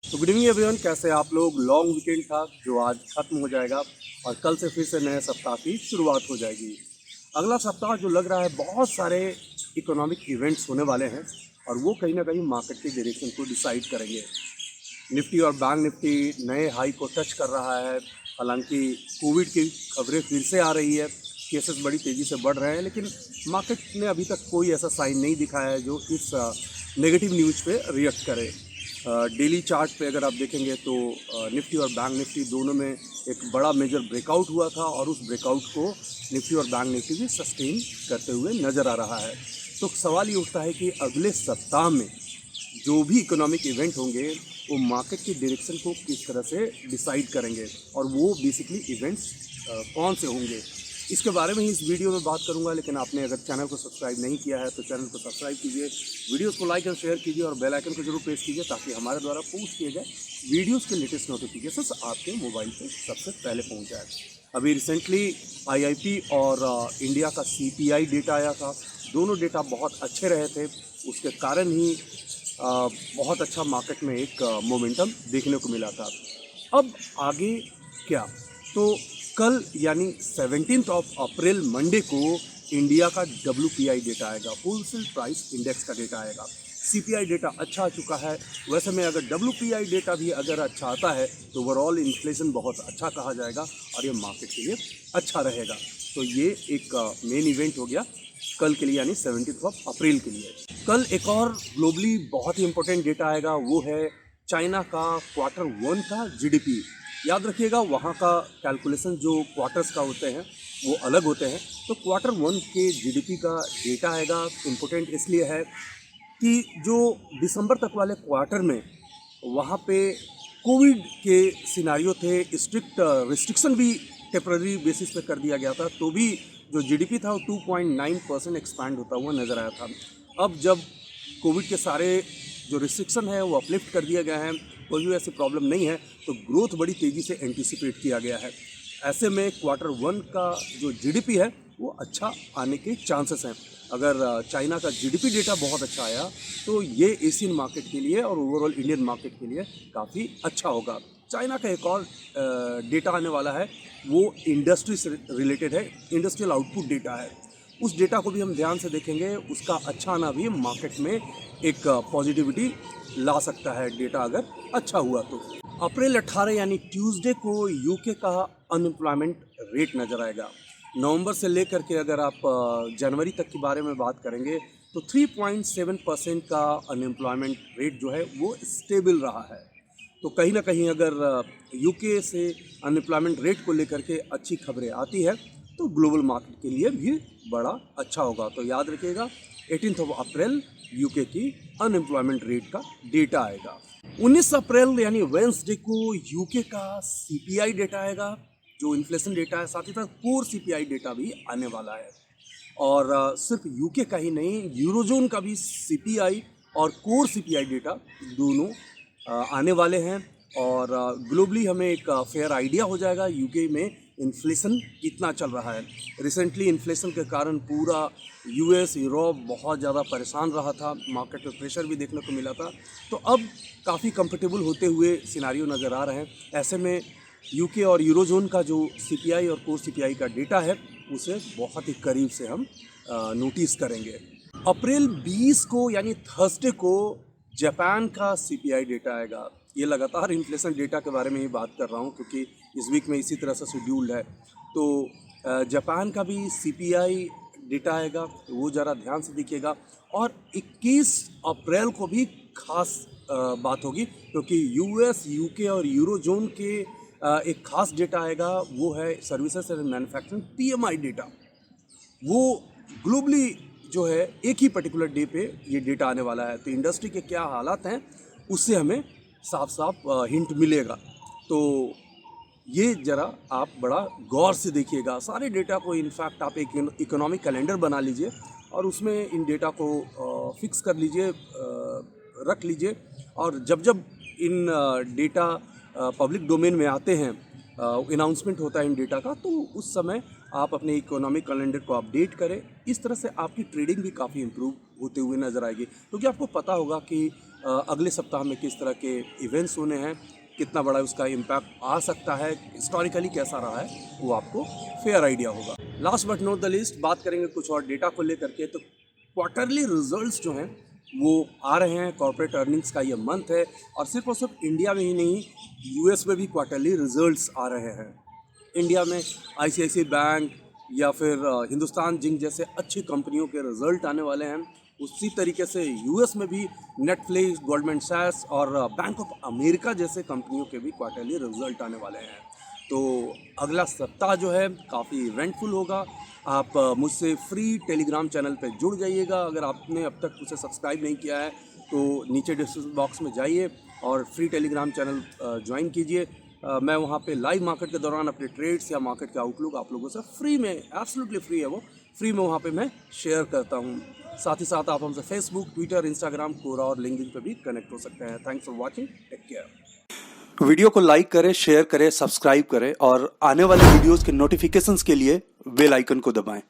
तो good evening everyone, कैसे आप लोग। लॉन्ग वीकेंड था जो आज खत्म हो जाएगा और कल से फिर से नए सप्ताह की शुरुआत हो जाएगी। अगला सप्ताह जो लग रहा है बहुत सारे इकोनॉमिक इवेंट्स होने वाले हैं और वो कहीं ना कहीं मार्केट की डायरेक्शन को डिसाइड करेंगे। निफ्टी और बैंक निफ्टी नए हाई को टच कर रहा है। हालांकि कोविड की खबरें फिर से आ रही है, केसेस बड़ी तेज़ी से बढ़ रहे हैं, लेकिन मार्केट ने अभी तक कोई ऐसा साइन नहीं दिखाया है जो इस नेगेटिव न्यूज़ पे रिएक्ट करे। डेली चार्ट पे अगर आप देखेंगे तो निफ्टी और बैंक निफ्टी दोनों में एक बड़ा मेजर ब्रेकआउट हुआ था और उस ब्रेकआउट को निफ्टी और बैंक निफ्टी भी सस्टेन करते हुए नज़र आ रहा है। तो सवाल ये उठता है कि अगले सप्ताह में जो भी इकोनॉमिक इवेंट होंगे वो मार्केट की डायरेक्शन को किस तरह से डिसाइड करेंगे और वो बेसिकली इवेंट्स कौन से होंगे, इसके बारे में ही इस वीडियो में बात करूंगा। लेकिन आपने अगर चैनल को सब्सक्राइब नहीं किया है तो चैनल को सब्सक्राइब कीजिए, वीडियोस को लाइक और शेयर कीजिए और बेल आइकन को जरूर प्रेस कीजिए ताकि हमारे द्वारा पोस्ट किए गए वीडियोस के लेटेस्ट नोटिफिकेशंस आपके मोबाइल पे सबसे पहले पहुंच जाए। अभी रिसेंटली आईआईपी और इंडिया का सीपीआई डेटा आया था। दोनों डेटा बहुत अच्छे रहे थे, उसके कारण ही बहुत अच्छा मार्केट में एक मोमेंटम देखने को मिला था। अब आगे क्या, तो कल यानी 17 अप्रैल मंडे को इंडिया का WPI डेटा आएगा, होलसेल प्राइस इंडेक्स का डेटा आएगा। CPI डेटा अच्छा आ चुका है। वैसे में अगर WPI डेटा भी अगर अच्छा आता है तो ओवरऑल इन्फ्लेशन बहुत अच्छा कहा जाएगा और ये मार्केट के लिए अच्छा रहेगा। तो ये एक मेन इवेंट हो गया कल के लिए यानी 17 अप्रैल के लिए। कल एक और ग्लोबली बहुत ही इंपॉर्टेंट डेटा आएगा, वो है चाइना का Q1 का GDP। याद रखिएगा वहाँ का कैलकुलेशन जो क्वार्टर्स का होते हैं वो अलग होते हैं। तो Q1 के GDP का डेटा आएगा। इम्पोर्टेंट इसलिए है कि जो दिसंबर तक वाले क्वार्टर में वहाँ पे कोविड के सिनारियो थे, स्ट्रिक्ट रिस्ट्रिक्शन भी टेम्पररी बेसिस पे कर दिया गया था, तो भी जो GDP था वो 2.9% एक्सपैंड होता हुआ नज़र आया था। अब जब कोविड के सारे जो रिस्ट्रिक्शन है वो अपलिफ्ट कर दिया गया है, कोई भी ऐसी प्रॉब्लम नहीं है, तो ग्रोथ बड़ी तेज़ी से एंटिसिपेट किया गया है। ऐसे में Q1 का जो GDP है वो अच्छा आने के चांसेस हैं। अगर चाइना का GDP डेटा बहुत अच्छा आया तो ये एशियन मार्केट के लिए और ओवरऑल इंडियन मार्केट के लिए काफ़ी अच्छा होगा। चाइना का एक और डेटा आने वाला है, वो इंडस्ट्री से रिलेटेड है, इंडस्ट्रियल आउटपुट डेटा है। उस डेटा को भी हम ध्यान से देखेंगे, उसका अच्छा आना भी मार्केट में एक पॉजिटिविटी ला सकता है डेटा अगर अच्छा हुआ तो। अप्रैल 18 यानी ट्यूसडे को यूके का अनएम्प्लॉयमेंट रेट नज़र आएगा। नवंबर से लेकर के अगर आप जनवरी तक के बारे में बात करेंगे तो 3.7% का अनएम्प्लॉयमेंट रेट जो है वो स्टेबल रहा है। तो कहीं ना कहीं अगर यूके से अनएम्प्लॉयमेंट रेट को लेकर के अच्छी खबरें आती है तो ग्लोबल मार्केट के लिए भी बड़ा अच्छा होगा। तो याद रखिएगा 18 अप्रैल यूके की अनएम्प्लॉयमेंट रेट का डेटा आएगा। 19 अप्रैल यानी वेंसडे को यूके का CPI डेटा आएगा, जो इन्फ्लेशन डेटा है। साथ ही साथ कोर CPI डेटा भी आने वाला है। और सिर्फ यूके का ही नहीं, यूरोजोन का भी CPI और कोर CPI डेटा दोनों आने वाले हैं। और ग्लोबली हमें एक फेयर आइडिया हो जाएगा यूके में इन्फ्लेशन कितना चल रहा है। रिसेंटली इन्फ्लेशन के कारण पूरा US यूरोप बहुत ज़्यादा परेशान रहा था, मार्केट में प्रेशर भी देखने को मिला था। तो अब काफ़ी कंफर्टेबल होते हुए सिनारियो नज़र आ रहे हैं। ऐसे में यूके और यूरोजोन का जो CPI और कोर CPI का डेटा है उसे बहुत ही करीब से हम नोटिस करेंगे। अप्रैल 20 को यानी थर्सडे को जापान का CPI डेटा आएगा। ये लगातार इन्फ्लेशन डेटा के बारे में ही बात कर रहा हूँ क्योंकि इस वीक में इसी तरह से शेड्यूल्ड है। तो जापान का भी CPI डेटा आएगा, तो वो ज़रा ध्यान से देखिएगा। और 21 अप्रैल को भी खास बात होगी क्योंकि US, UK और यूरोजोन के एक खास डेटा आएगा, वो है services and manufacturing PMI data. वो ग्लोबली जो है एक ही पर्टिकुलर डे पे ये डेटा आने वाला है। तो इंडस्ट्री के क्या हालात हैं उससे हमें साफ साफ हिंट मिलेगा। तो ये ज़रा आप बड़ा गौर से देखिएगा सारे डेटा को। इनफैक्ट आप एक इकोनॉमिक कैलेंडर बना लीजिए और उसमें इन डेटा को फिक्स कर लीजिए, रख लीजिए। और जब जब इन डेटा पब्लिक डोमेन में आते हैं, अनाउंसमेंट होता है इन डेटा का, तो उस समय आप अपने इकोनॉमिक कैलेंडर को अपडेट करें। इस तरह से आपकी ट्रेडिंग भी काफ़ी इम्प्रूव होते हुए नज़र आएगी क्योंकि आपको पता होगा कि अगले सप्ताह में किस तरह के इवेंट्स होने हैं, कितना बड़ा उसका इम्पैक्ट आ सकता है, हिस्टोरिकली कैसा रहा है, वो आपको फेयर आइडिया होगा। Last but not the least बात करेंगे कुछ और डेटा को लेकर के। तो क्वार्टरली रिजल्ट्स जो हैं वो आ रहे हैं, कॉर्पोरेट अर्निंग्स का ये मंथ है, और सिर्फ इंडिया में ही नहीं, यूएस में भी क्वार्टरली रिजल्ट्स आ रहे हैं। इंडिया में आईसीआईसीआई बैंक या फिर हिंदुस्तान जिंक जैसे अच्छी कंपनियों के रिजल्ट आने वाले हैं। उसी तरीके से यूएस में भी नेटफ्लिक्स, गोल्डमैन सैक्स और बैंक ऑफ अमेरिका जैसे कंपनियों के भी क्वार्टरली रिजल्ट आने वाले हैं। तो अगला सप्ताह जो है काफ़ी इवेंटफुल होगा। आप मुझसे फ्री टेलीग्राम चैनल पे जुड़ जाइएगा। अगर आपने अब तक उसे सब्सक्राइब नहीं किया है तो नीचे डिस्क्रिप्शन बॉक्स में जाइए और फ्री टेलीग्राम चैनल ज्वाइन कीजिए। मैं वहाँ पे लाइव मार्केट के दौरान अपने ट्रेड्स या मार्केट का आउटलुक आप लोगों से फ्री में, एब्सोल्युटली फ्री है वो, फ्री में वहाँ पे मैं शेयर करता हूँ। साथ ही साथ आप हमसे फेसबुक, ट्विटर, इंस्टाग्राम, कोरा और लिंक्डइन पे भी कनेक्ट हो सकते हैं। Thanks for watching, take care. Video को लाइक करें, शेयर करें, सब्सक्राइब करें और आने वाले वीडियोस के नोटिफिकेशंस के लिए बेल आइकन को दबाएं।